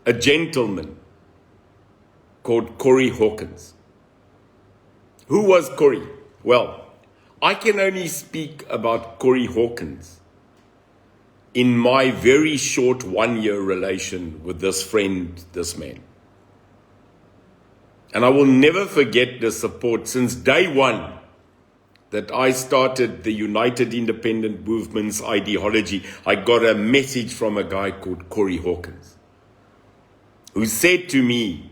a gentleman called Corrie Hawkins. Who was Corrie? Well, I can only speak about Corrie Hawkins in my very short 1-year relation with this friend, this man. And I will never forget the support since day one that I started the United Independent Movement's ideology. I got a message from a guy called Corrie Hawkins, who said to me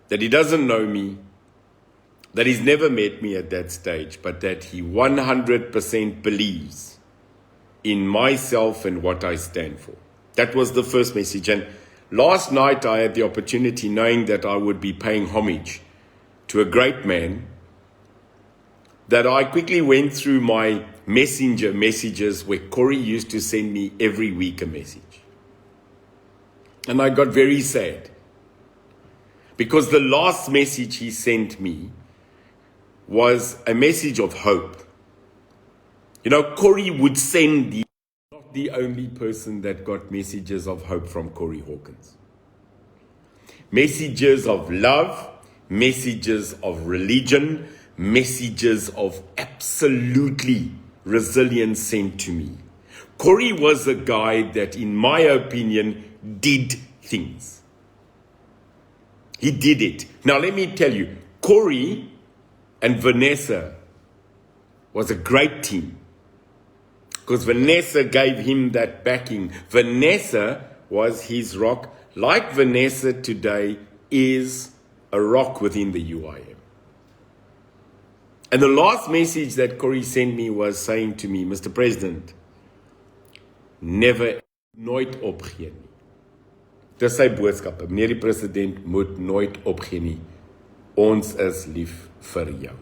that he doesn't know me, that he's never met me at that stage, but that he 100% believes in myself and what I stand for. That was the first message. And last night I had the opportunity, knowing that I would be paying homage to a great man, that I quickly went through my messenger messages where Corrie used to send me every week a message. And I got very sad, because the last message he sent me was a message of hope. You know, Corrie would send not the only person that got messages of hope from Corrie Hawkins. Messages of love, messages of religion, messages of absolutely resilience sent to me. Corrie was a guy that, in my opinion, did things. He did it. Now, let me tell you, Corrie and Vanessa was a great team, because Vanessa gave him that backing. Vanessa was his rock, like Vanessa today is a rock within the UIM. And the last message that Corrie sent me was saying to me, Mr. President, nooit opgee nie. Dis sy boodskap. Meneer die president moet nooit opgee nie. Ons is lief vir jou.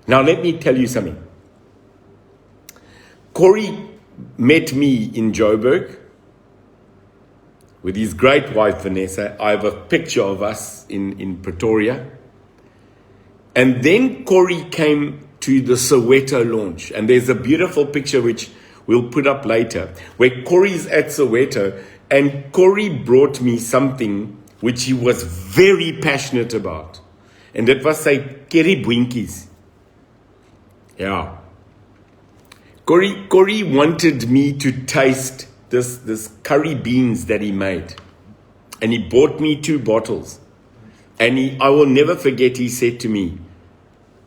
Now let me tell you something. Corrie met me in Joburg with his great wife Vanessa. I have a picture of us in Pretoria. And then Corrie came to the Soweto launch. And there's a beautiful picture which we'll put up later, where Corrie's at Soweto, and Corrie brought me something which he was very passionate about. And that was sy curry boentjies. Yeah. Corrie wanted me to taste this curry beans that he made. And he bought me 2 bottles. And I will never forget, he said to me,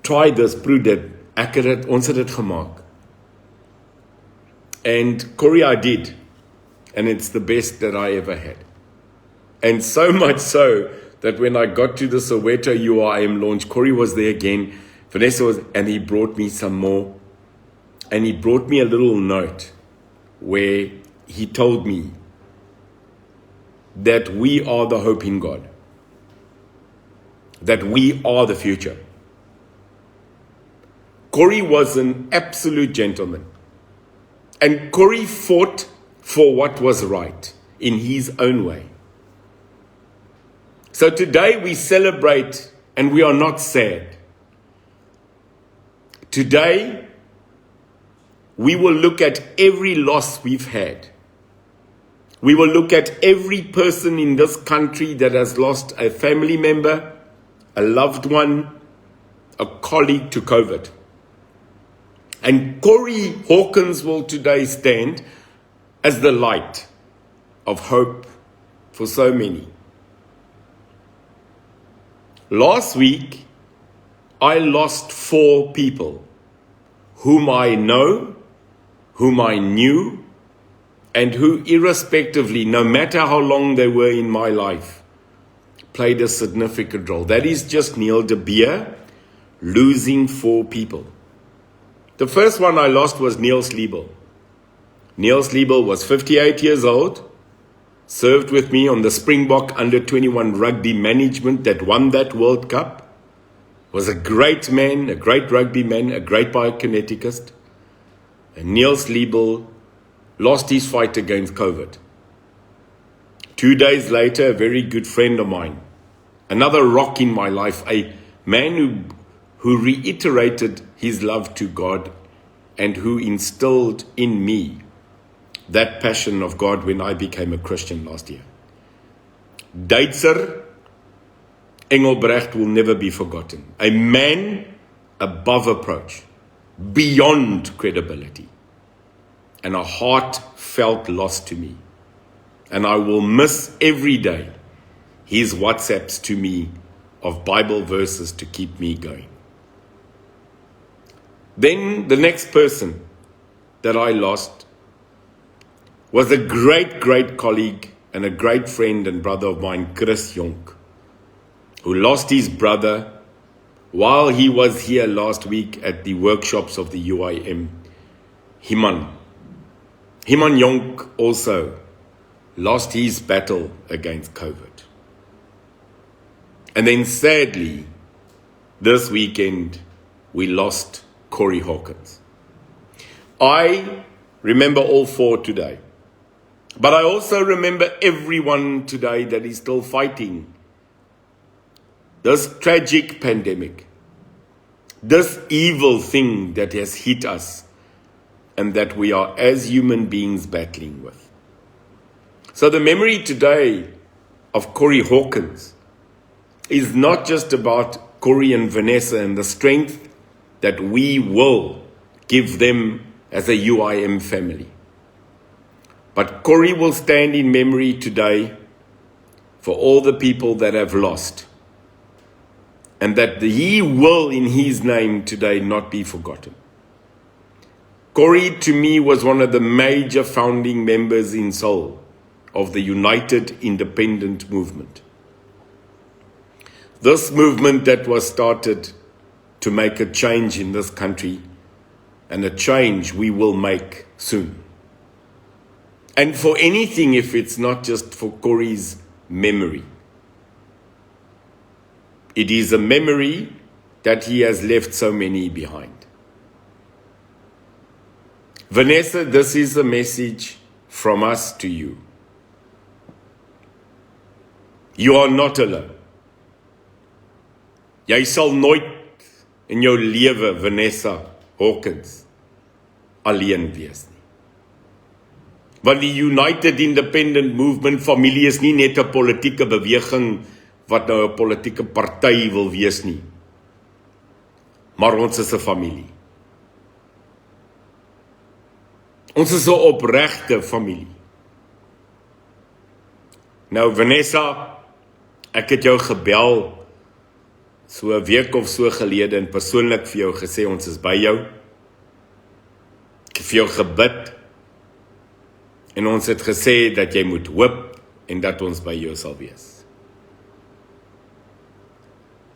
try this, proe dit. Ons het dit gemaak. And Corrie, I did. And it's the best that I ever had. And so much so that when I got to the Soweto UIM launch, Corrie was there again. Vanessa was, and he brought me some more. And he brought me a little note where he told me that we are the hope in God. That we are the future. Corrie was an absolute gentleman. And Corrie fought for what was right in his own way. So today we celebrate and we are not sad. Today we will look at every loss we've had. We will look at every person in this country that has lost a family member, a loved one, a colleague to COVID. And Corrie Hawkins will today stand as the light of hope for so many. Last week, I lost 4 people whom I know, whom I knew, and who irrespectively, no matter how long they were in my life, played a significant role. That is just Neil de Beer losing 4 people. The first one I lost was Niels Liebel. Niels Liebel was 58 years old, served with me on the Springbok under-21 rugby management that won that World Cup, was a great man, a great rugby man, a great biokineticist. And Niels Liebel lost his fight against COVID. 2 days later, a very good friend of mine, another rock in my life, a man who reiterated his love to God and who instilled in me that passion of God when I became a Christian last year. Duitser Engelbrecht will never be forgotten. A man above approach, beyond credibility, and a heartfelt loss to me. And I will miss every day his WhatsApps to me of Bible verses to keep me going. Then the next person that I lost was a great colleague and a great friend and brother of mine, Chris Jonk, who lost his brother while he was here last week at the workshops of the UIM. Himan Jonk also lost his battle against COVID. And then sadly, this weekend, we lost Corrie Hawkins. I remember all four today. But I also remember everyone today that is still fighting this tragic pandemic, this evil thing that has hit us and that we are as human beings battling with. So the memory today of Corrie Hawkins is not just about Corrie and Vanessa and the strength that we will give them as a UIM family. But Corrie will stand in memory today for all the people that have lost, and that he will, in his name today, not be forgotten. Corrie, to me, was one of the major founding members in Seoul of the United Independent Movement. This movement that was started to make a change in this country, and a change we will make soon. And for anything, if it's not just for Corrie's memory. It is a memory that he has left so many behind. Vanessa, this is a message from us to you. You are not alone. Jy sal nooit in jou lewe, Vanessa Hawkins, alleen wees nie. Want die United Independent Movement familie is nie net 'n politieke beweging wat nou 'n politieke party wil wees nie. Maar ons is 'n familie. Ons is 'n opregte familie. Nou Vanessa, ek het jou gebel so 'n week of so gelede en persoonlik vir jou gesê ons is by jou. Ek het vir jou gebid en ons het gesê dat jy moet hoop en dat ons by jou sal wees.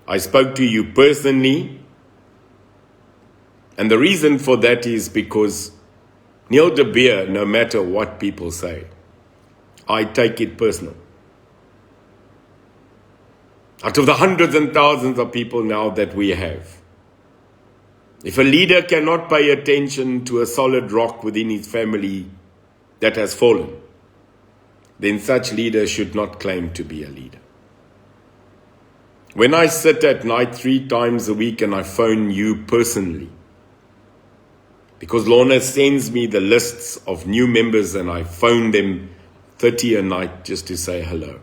I spoke to you personally, and the reason for that is because Neil de Beer, no matter what people say, I take it personal. Out of the hundreds and thousands of people now that we have, if a leader cannot pay attention to a solid rock within his family that has fallen, then such leader should not claim to be a leader. When I sit at night 3 times a week and I phone you personally, because Lorna sends me the lists of new members and I phone them 30 a night just to say hello.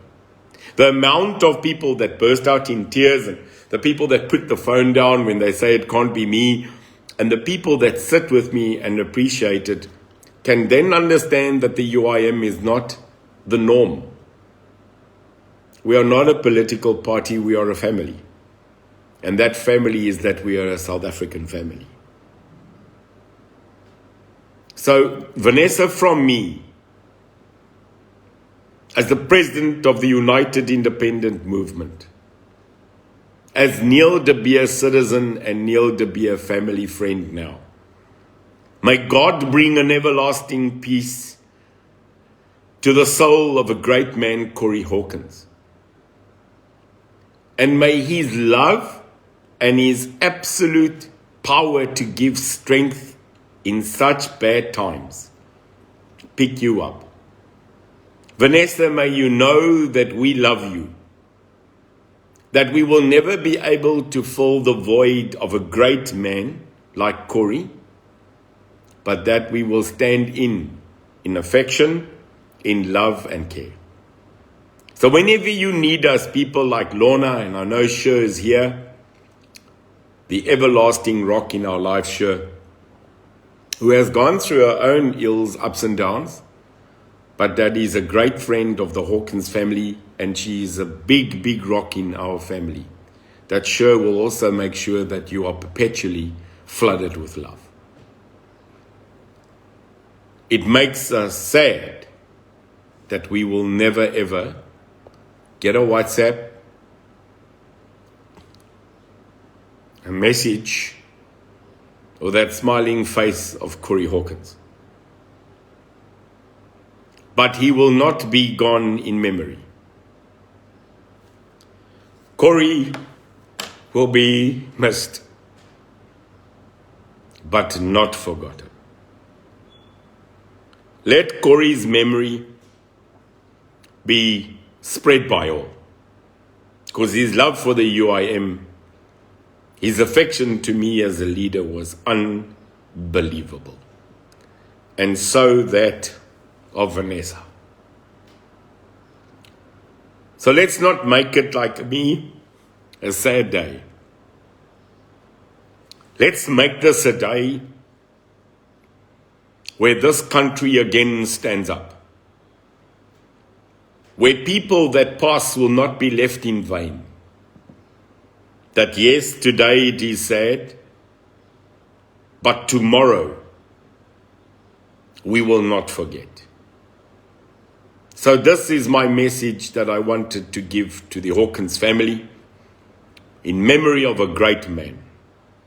The amount of people that burst out in tears, and the people that put the phone down when they say it can't be me, and the people that sit with me and appreciate it, can then understand that the UIM is not the norm. We are not a political party, we are a family. And that family is that we are a South African family. So, Vanessa, from me, as the president of the United Independent Movement, as Neil de Beer citizen and Neil de Beer family friend now, may God bring an everlasting peace to the soul of a great man, Corrie Hawkins. And may his love and his absolute power to give strength in such bad times pick you up. Vanessa, may you know that we love you, that we will never be able to fill the void of a great man like Corrie, but that we will stand in in affection, in love and care. So whenever you need us, people like Lorna, and I know Sher is here, the everlasting rock in our life, Sher, who has gone through her own ills, ups and downs, but that is a great friend of the Hawkins family, and she is a big, big rock in our family. That Sher will also make sure that you are perpetually flooded with love. It makes us sad that we will never ever get a WhatsApp, a message, or that smiling face of Corrie Hawkins. But he will not be gone in memory. Corrie will be missed, but not forgotten. Let Corrie's memory be spread by all, because his love for the UIM, his affection to me as a leader was unbelievable. And so that of Vanessa. So let's not make it like me a sad day. Let's make this a day where this country again stands up, where people that pass will not be left in vain. That yes, today it is sad, but tomorrow we will not forget. So this is my message that I wanted to give to the Hawkins family in memory of a great man.